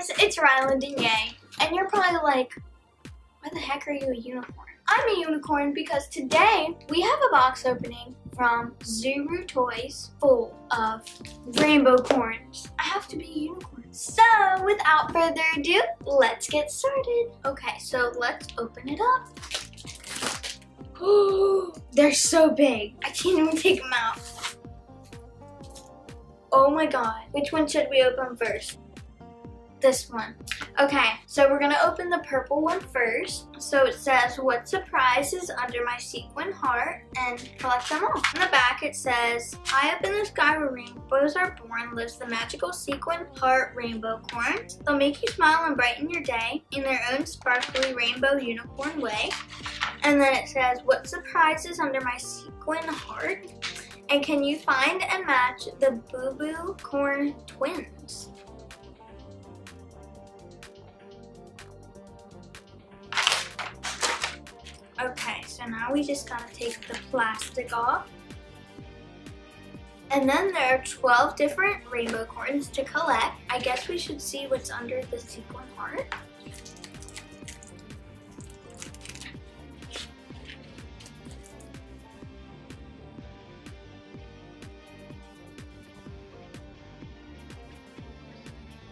guys, it's Rilyn Dinyae, and you're probably like, why the heck are you a unicorn? I'm a unicorn because today we have a box opening from Zuru Toys full of Rainbocorns. I have to be a unicorn. So without further ado, let's get started. Okay, so let's open it up. Oh, they're so big. I can't even take them out. Oh my god. Which one should we open first? This one. Okay, so we're gonna open the purple one first. So it says, what surprise is under my sequin heart? And collect them all. On the back it says, high up in the sky where rainbows are born lives the magical sequin heart Rainbocorns. They'll make you smile and brighten your day in their own sparkly rainbow unicorn way. And then it says, what surprise is under my sequin heart? And can you find and match the Boo Boo Corn twins? Okay, so now we just gotta take the plastic off. And then there are 12 different Rainbocorns to collect. I guess we should see what's under the sequin heart.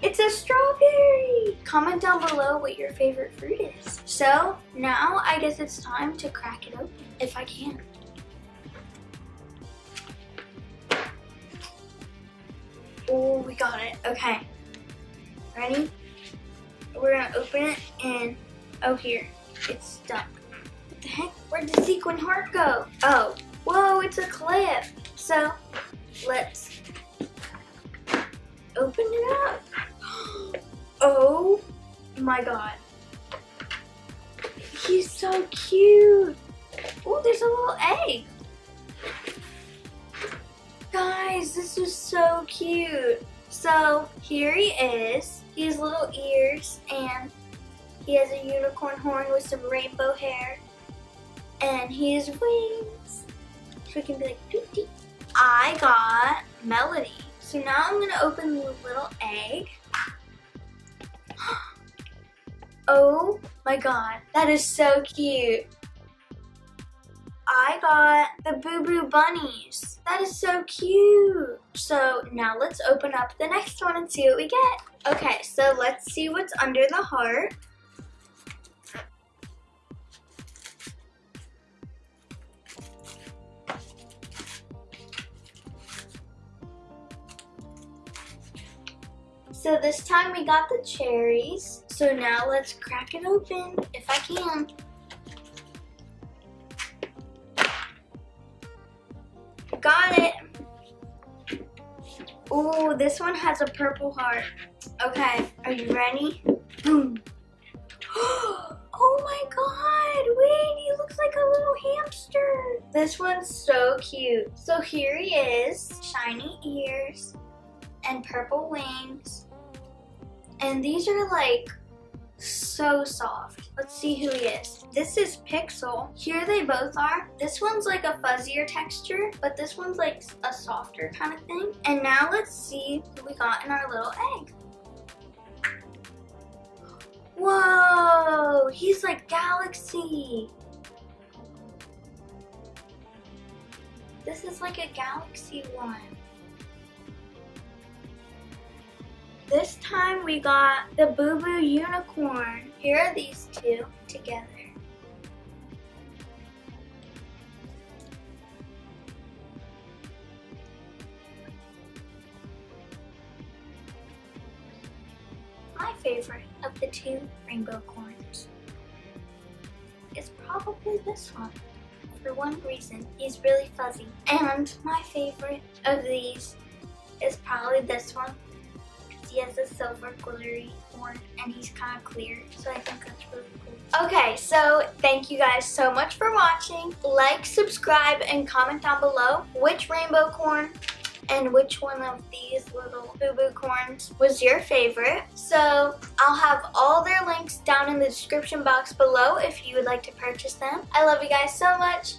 It's a strawberry! Comment down below what your favorite fruit is. So now I guess it's time to crack it open, if I can. Oh, we got it. Okay. Ready? We're gonna open it and, oh here, it's stuck. What the heck? Where'd the sequin heart go? Oh, whoa, it's a clip. So let's open it up. Oh my god. He's so cute. Oh, there's a little egg. Guys, this is so cute. So here he is. He has little ears and he has a unicorn horn with some rainbow hair. And he has wings. So he can be like doot doot. I got Melody. So now I'm gonna open the little egg. Oh my god, that is so cute. I got the Boo Boo bunnies. That is so cute. So now let's open up the next one and see what we get. Okay, so let's see what's under the heart. So this time we got the cherries. So now let's crack it open, if I can. Got it. Ooh, this one has a purple heart. Okay, are you ready? Boom. Oh my god, wait, he looks like a little hamster. This one's so cute. So here he is, shiny ears and purple wings. And these are like so soft. Let's see who he is. This is Pixel. Here they both are. This one's like a fuzzier texture, but this one's like a softer kind of thing. And now let's see who we got in our little egg. Whoa, he's like Galaxy. This is like a Galaxy one. This time we got the Boo Boo unicorn. Here are these two together. My favorite of the two Rainbocorns is probably this one. For one reason, he's really fuzzy. And my favorite of these is probably this one. He has a silver glittery horn and he's kind of clear, so I think that's really cool. Okay, so thank you guys so much for watching. Like, subscribe, and comment down below which Rainbocorn and which one of these little Boo Boo corns was your favorite. So I'll have all their links down in the description box below if you would like to purchase them. I love you guys so much.